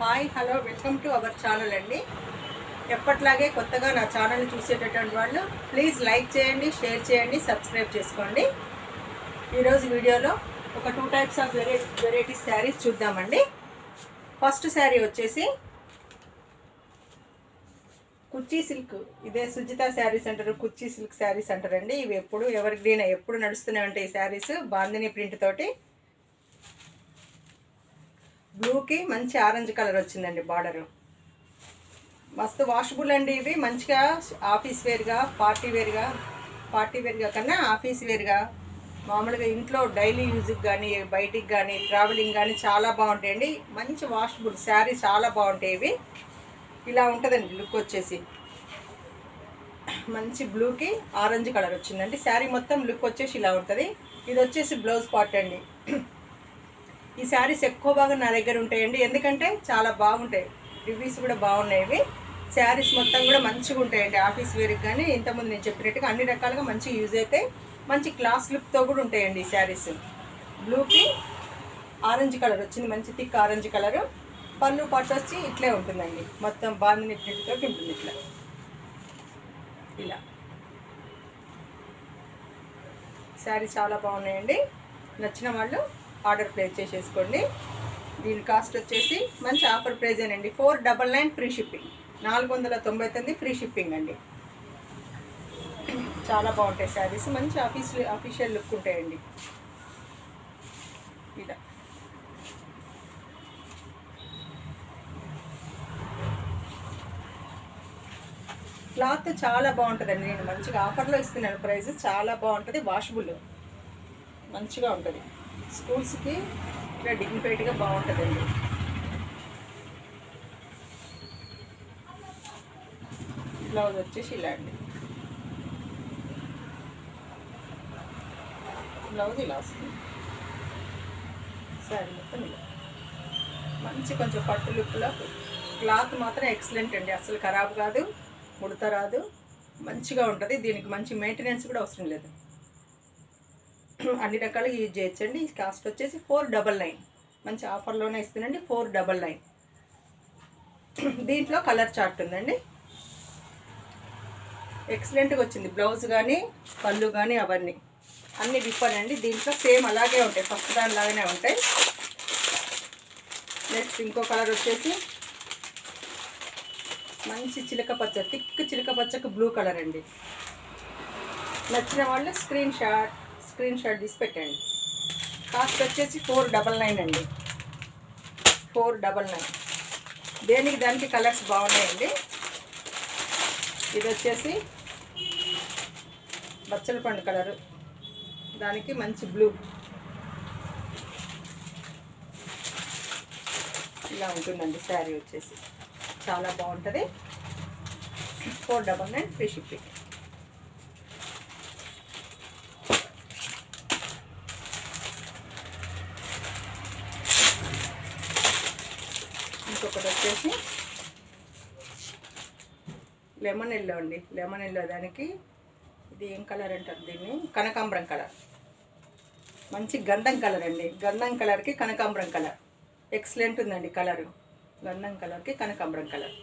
Hi hello welcome to our channel అండి. ఎప్పట్లాగే కొత్తగా నా ఛానల్ని చూసేటటువంటి వాళ్ళు ప్లీజ్ లైక్ చేయండి, షేర్ చేయండి, సబ్స్క్రైబ్ చేసుకోండి. ఈరోజు వీడియోలో ఒక 2 టైప్స్ ఆఫ్ వెరైటీ శారీస్ చూద్దామండి. ఫస్ట్ శారీ వచ్చేసి కుర్చీ సిల్క్, ఇదే సుజిత శారీస్ అంటారు, కుర్చీ సిల్క్ శారీస్ అంటారండి. ఇవి ఎప్పుడు ఎవరి గ్రీన్ ఎప్పుడు నడుస్తూనే ఉంటాయి. ఈ శారీస్ బాందిని ప్రింట్ తోటి బ్లూకి మంచి ఆరెంజ్ కలర్ వచ్చిందండి బార్డరు. మస్తు వాషబుల్ అండి. ఇవి మంచిగా ఆఫీస్ వేర్గా పార్టీ వేర్గా కన్నా ఆఫీస్ వేర్గా మామూలుగా ఇంట్లో డైలీ యూజ్కి కానీ బయటికి కానీ ట్రావెలింగ్ కానీ చాలా బాగుంటాయండి. మంచి వాషబుల్ శారీ చాలా బాగుంటాయి. ఇవి ఇలా ఉంటుందండి లుక్ వచ్చేసి. మంచి బ్లూకి ఆరెంజ్ కలర్ వచ్చిందండి. శారీ మొత్తం లుక్ వచ్చేసి ఇలా ఉంటుంది. ఇది వచ్చేసి బ్లౌజ్ పార్ట్ అండి. ఈ శారీస్ ఎక్కువ బాగా నా దగ్గర ఉంటాయండి, ఎందుకంటే చాలా బాగుంటాయి. రివ్యూస్ కూడా బాగున్నాయి. ఇవి శారీస్ మొత్తం కూడా మంచిగా ఉంటాయండి. ఆఫీస్ వేర్కి కానీ ఇంతకుముందు నేను చెప్పినట్టుగా అన్ని రకాలుగా మంచిగా యూజ్ అయితే మంచి క్లాస్ లుక్తో కూడా ఉంటాయండి ఈ శారీస్. బ్లూకి ఆరెంజ్ కలర్ వచ్చింది, మంచి థిక్ ఆరెంజ్ కలరు. పళ్ళు పట్టు వచ్చి ఇట్లే ఉంటుందండి, మొత్తం బాందిని ప్రింట్ తోటి ఉంటుంది. ఇలా శారీ చాలా బాగున్నాయండి. నచ్చిన వాళ్ళు ఆర్డర్ ప్లేస్ చేసేసుకోండి. దీని కాస్ట్ వచ్చేసి మంచి ఆఫర్ ప్రైజేనండి. 499 ఫ్రీ షిప్పింగ్, 499 ఫ్రీ షిప్పింగ్ అండి. చాలా బాగుంటాయి శారీస్, మంచి అఫీషియల్ లుక్ ఉంటాయండి. ఇలా క్లాత్ చాలా బాగుంటుందండి. నేను మంచిగా ఆఫర్లో ఇస్తున్నాను. ప్రైస్ చాలా బాగుంటుంది, వాషబుల్ మంచిగా ఉంటుంది. స్కూల్స్కి ఇలా డిగ్నిఫైడ్గా బాగుంటుందండి. బ్లౌజ్ వచ్చేసి ఇలా అండి. బ్లౌజ్ ఇలా వస్తుంది. శారీ మొత్తం ఇలా మంచి కొంచెం పట్టు లుక్లో. క్లాత్ మాత్రం ఎక్సలెంట్ అండి, అసలు ఖరాబ్ కాదు, ముడత రాదు, మంచిగా ఉంటుంది. దీనికి మంచి మెయింటెనెన్స్ కూడా అవసరం లేదు. అన్ని రకాలుగా యూజ్ చేయొచ్చండి. కాస్ట్ వచ్చేసి 499, మంచి ఆఫర్లోనే ఇస్తుందండి. 499. దీంట్లో కలర్ చార్ట్ ఉందండి, ఎక్సలెంట్గా వచ్చింది. బ్లౌజ్ కానీ పళ్ళు కానీ అవన్నీ అన్నీ డిఫరెంట్ అండి. దీంట్లో సేమ్ అలాగే ఉంటాయి, ఫస్ట్ దానిలాగానే ఉంటాయి. నెక్స్ట్ ఇంకో కలర్ వచ్చేసి మంచి చిలక పచ్చ, థిక్ చిలక పచ్చకు బ్లూ కలర్ అండి. నచ్చిన వాళ్ళు స్క్రీన్ షాట్ తీసి పెట్టండి. కాస్ట్ వచ్చేసి 499 అండి. 499. దేనికి దానికి కలర్స్ బాగున్నాయండి. ఇది వచ్చేసి బచ్చల పండు కలరు, దానికి మంచి బ్లూ, ఇలా ఉంటుందండి శారీ వచ్చేసి. చాలా బాగుంటుంది. 499 ఫ్రీ షిప్పింగ్. ఇంకొకటి వచ్చేసి లెమన్ ఎల్లో అండి. లెమన్ ఎల్లో, దానికి ఇది ఏం కలర్ అంటారు దీన్ని, కనకాంబరం కలర్. మంచి గంధం కలర్ అండి. గంధం కలర్కి కనకాంబరం కలర్ ఎక్సలెంట్ ఉందండి. కలరు గంధం కలర్కి కనకాంబరం కలర్.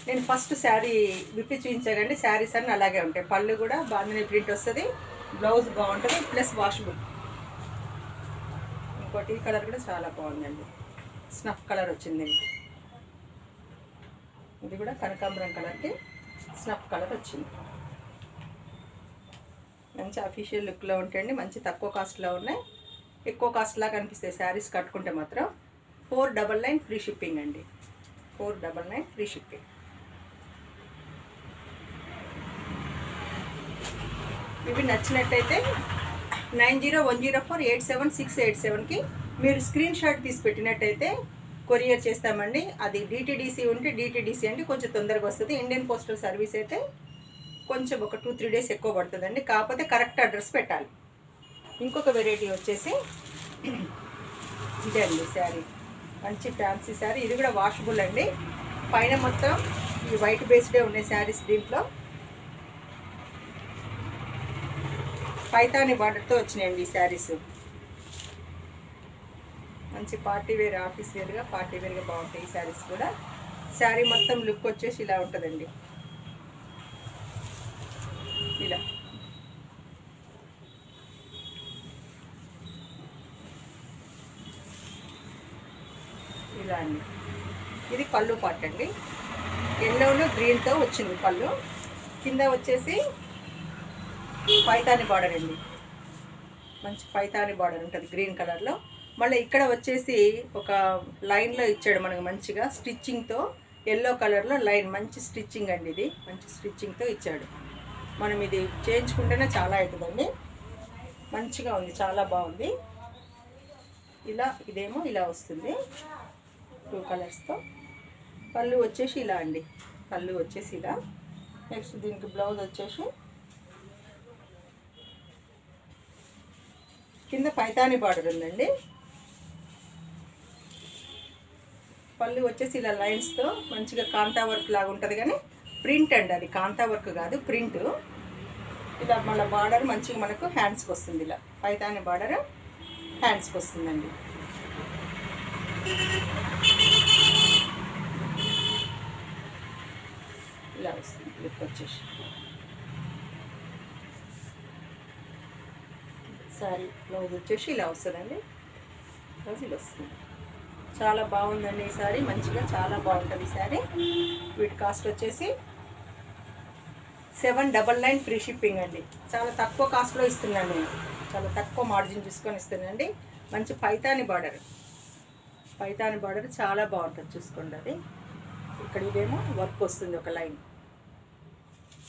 నేను ఫస్ట్ శారీ విప్పి చూపించానండి. శారీస్ అన్నీ అలాగే ఉంటాయి. పళ్ళు కూడా బాందిని ప్రింట్ వస్తుంది, బ్లౌజ్ బాగుంటుంది, ప్లస్ వాషబుల్. ఇంకోటి ఈ కలర్ కూడా చాలా బాగుందండి, స్నఫ్ కలర్ వచ్చింది. ఇది కూడా కనకాంబరం కలర్కి స్నఫ్ కలర్ వచ్చింది. మంచి అఫీషియల్ లుక్లో ఉంటాయండి. మంచి తక్కువ కాస్ట్లో ఉన్నాయి. ఎక్కువ కాస్ట్లా కనిపిస్తాయి శారీస్ కట్టుకుంటే మాత్రం. 499 ఫ్రీ షిప్పింగ్ అండి. 499 ఫ్రీ షిప్పింగ్. ఇవి నచ్చినట్టయితే 9010487687కి మీరు స్క్రీన్ షాట్ తీసి పెట్టినట్టయితే కొరియర్ చేస్తామండి. అది డిటిడిసి ఉంటే డిటిడిసి అంటే కొంచెం తొందరగా వస్తుంది. ఇండియన్ పోస్టల్ సర్వీస్ అయితే కొంచెం ఒక 2-3 డేస్ ఎక్కువ పడుతుందండి. కాకపోతే కరెక్ట్ అడ్రస్ పెట్టాలి. ఇంకొక వెరైటీ వచ్చేసి ఇదే అండి శారీ, మంచి ఫ్యాన్సీ శారీ. ఇది కూడా వాషబుల్ అండి. పైన మొత్తం ఈ వైట్ బేస్డే ఉన్నాయి శారీస్. దీంట్లో పైతాని బార్డర్తో వచ్చినాయండి ఈ శారీస్. మంచి పార్టీ వేర్, ఆఫీస్ వేర్గా, పార్టీ వేర్గా బాగుంటాయి ఈ శారీస్ కూడా. శారీ మొత్తం లుక్ వచ్చేసి ఇలా ఉంటుందండి. ఇలా ఇలా అండి. ఇది పళ్ళు పార్ట్ అండి. ఎల్లోను గ్రీన్తో వచ్చింది పళ్ళు. కింద వచ్చేసి పైతాని బార్డర్ అండి. మంచి పైతాని బార్డర్ ఉంటుంది గ్రీన్ కలర్లో. మళ్ళీ ఇక్కడ వచ్చేసి ఒక లైన్లో ఇచ్చాడు మనకు మంచిగా స్టిచ్చింగ్తో. ఎల్లో కలర్లో లైన్, మంచి స్టిచ్చింగ్ అండి. ఇది మంచి స్టిచ్చింగ్తో ఇచ్చాడు. మనం ఇది చేయించుకుంటేనే చాలా అవుతుందండి. మంచిగా ఉంది, చాలా బాగుంది. ఇలా ఇదేమో ఇలా వస్తుంది 2 కలర్స్తో. పళ్ళు వచ్చేసి ఇలా అండి. పళ్ళు వచ్చేసి ఇలా. నెక్స్ట్ దీనికి బ్లౌజ్ వచ్చేసి కింద పైతాని బార్డర్ ఉందండి. పళ్ళు వచ్చేసి ఇలా లైన్స్తో మంచిగా కాంతా వర్క్ లాగా ఉంటుంది, కానీ ప్రింట్ అండి. అది కాంతా వర్క్ కాదు, ప్రింట్. ఇలా మళ్ళీ బార్డర్ మంచిగా మనకు హ్యాండ్స్కి వస్తుంది. ఇలా పైతాని బార్డర్ హ్యాండ్స్కి వస్తుందండి. ఇలా వస్తుంది లుక్ వచ్చేసి. సారీ బ్లౌజ్ వచ్చేసి ఇలా వస్తుందండి. బ్లౌజ్ ఇలా వస్తుంది. చాలా బాగుందండి ఈ సారీ. మంచిగా చాలా బాగుంటుంది ఈ సారీ. వీటి కాస్ట్ వచ్చేసి 799 ఫ్రీ షిప్పింగ్ అండి. చాలా తక్కువ కాస్ట్లో ఇస్తున్నాను నేను. చాలా తక్కువ మార్జిన్ చూసుకొని ఇస్తున్నానండి. మంచి పైతాని బార్డర్, పైతాని బార్డర్ చాలా బాగుంటుంది. చూసుకోండి, అది ఇక్కడ ఇదేమో వర్క్ వస్తుంది ఒక లైన్.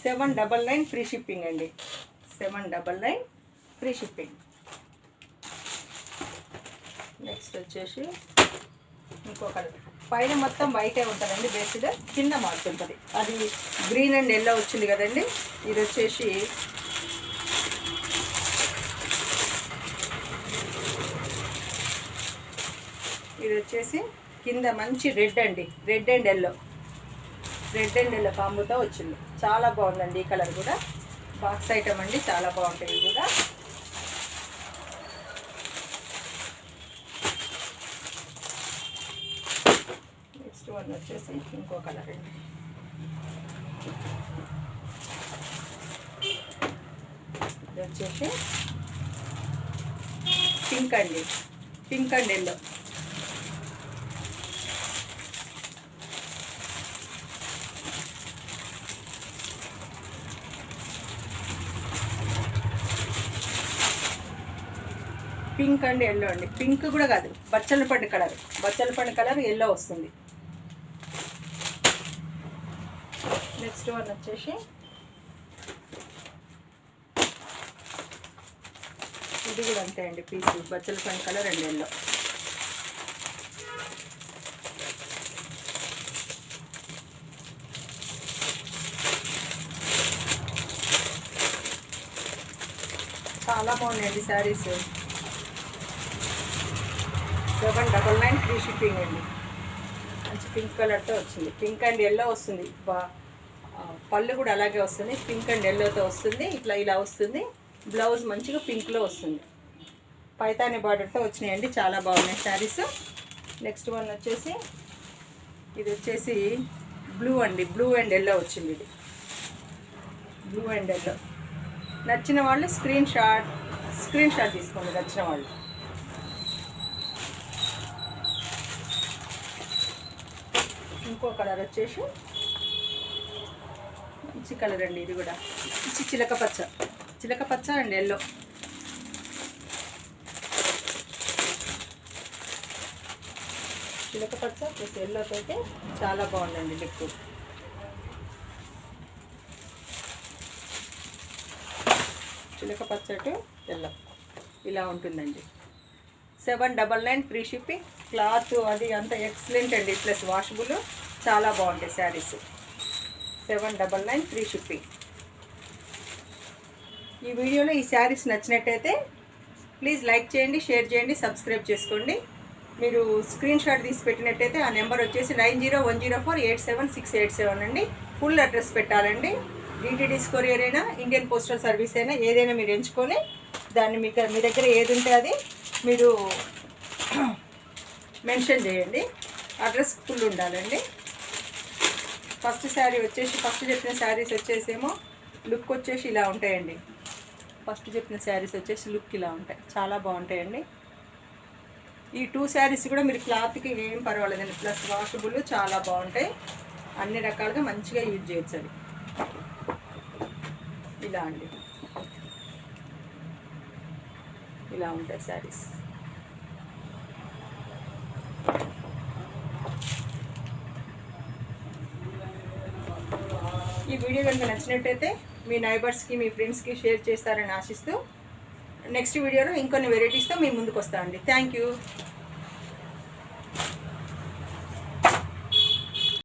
799 ఫ్రీ షిప్పింగ్ అండి. 799 ఫ్రీ షిప్పింగ్. నెక్స్ట్ వచ్చేసి ఇంకో కలర్. పైన మొత్తం వైటే ఉంటుందండి బేస్డ్, కింద మారుతుంటుంది. అది గ్రీన్ అండ్ ఎల్లో వచ్చింది కదండి. ఇది వచ్చేసి కింద మంచి రెడ్ అండి. రెడ్ అండ్ ఎల్లో కాంబోతో వచ్చింది. చాలా బాగుందండి ఈ కలర్ కూడా. బాక్స్ ఐటమ్ అండి, చాలా బాగుంటాయి ఇవి కూడా. నెక్స్ట్ వన్ వచ్చేసి ఇంకో కలర్ అండి. ఇది వచ్చేసి పింక్ అండి. Pink and yellow. Pink and yellow అండి. పింక్ కూడా కాదు, బచ్చల పండు కలర్. బచ్చల పండు కలర్ ఎల్లో వస్తుంది. నెక్స్ట్ వన్ వచ్చేసి ఇది కూడా అంతే అండి. పీస్ బచ్చల పండు కలర్ అండ్ ఎల్లో. చాలా బాగున్నాయండి శారీస్. 799 ఫ్రీ షిప్పింగ్ అండి. మంచి పింక్ కలర్తో వచ్చింది. పింక్ అండ్ ఎల్లో వస్తుంది. పళ్ళు కూడా అలాగే వస్తుంది, పింక్ అండ్ ఎల్లోతో వస్తుంది. ఇలా వస్తుంది. బ్లౌజ్ మంచిగా పింక్లో వస్తుంది. పైతాని బార్డర్తో వచ్చినాయండి. చాలా బాగున్నాయి శారీస్. నెక్స్ట్ వన్ వచ్చేసి ఇది వచ్చేసి బ్లూ అండి. బ్లూ అండ్ ఎల్లో వచ్చింది. ఇది బ్లూ అండ్ ఎల్లో. నచ్చిన వాళ్ళు స్క్రీన్ షాట్ తీసుకోండి. నచ్చిన వాళ్ళు. ఇంకో కలర్ వచ్చేసి మంచి కలర్ అండి. ఇది కూడా మంచి చిలక పచ్చ అండ్ ఎల్లో. చిలక పచ్చ ప్లస్ ఎల్లోతో అయితే చాలా బాగుందండి లుక్. చిలక పచ్చటి ఎల్లో ఇలా ఉంటుందండి. 799 ఫ్రీ షిప్పింగ్. క్లాత్ అది అంత ఎక్సలెంట్ అండి, ప్లస్ వాషబుల్. చాలా బాగుంటాయి శారీస్. 799 free shipping. ఈ వీడియోలో ఈ శారీస్ నచ్చినట్టయితే ప్లీజ్ లైక్ చేయండి, షేర్ చేయండి, సబ్స్క్రైబ్ చేసుకోండి. మీరు స్క్రీన్ షాట్ తీసి పెట్టినట్టయితే ఆ నెంబర్ వచ్చేసి 9010487687 అండి. ఫుల్ అడ్రస్ పెట్టాలండి. డిటిడిస్ కొరియర్ అయినా, ఇండియన్ పోస్టల్ సర్వీస్ అయినా ఏదైనా మీరు ఎంచుకొని దాన్ని మీ దగ్గర ఏది ఉంటే అది మీరు మెన్షన్ చేయండి. అడ్రస్ ఫుల్ ఉండాలండి. ఫస్ట్ శారీ వచ్చేసి ఫస్ట్ చెప్పిన శారీస్ వచ్చేసేమో లుక్ వచ్చేసి ఇలా ఉంటాయండి. ఫస్ట్ చెప్పిన శారీస్ వచ్చేసి లుక్ ఇలా ఉంటాయి, చాలా బాగుంటాయండి. ఈ 2 శారీస్ కూడా మీరు క్లాత్కి ఏం పర్వాలేదండి, ప్లస్ వాషబుల్, చాలా బాగుంటాయి. అన్ని రకాలుగా మంచిగా యూజ్ చేయొచ్చు అది. ఇలా అండి, ఇలా ఉంటాయి శారీస్. ఈ వీడియో కనుక నచ్చినట్టయితే మీ నైబర్స్కి మీ ఫ్రెండ్స్కి షేర్ చేస్తారని ఆశిస్తూ నెక్స్ట్ వీడియోలో ఇంకొన్ని వెరైటీస్తో మీ ముందుకు వస్తామండి. Thank you.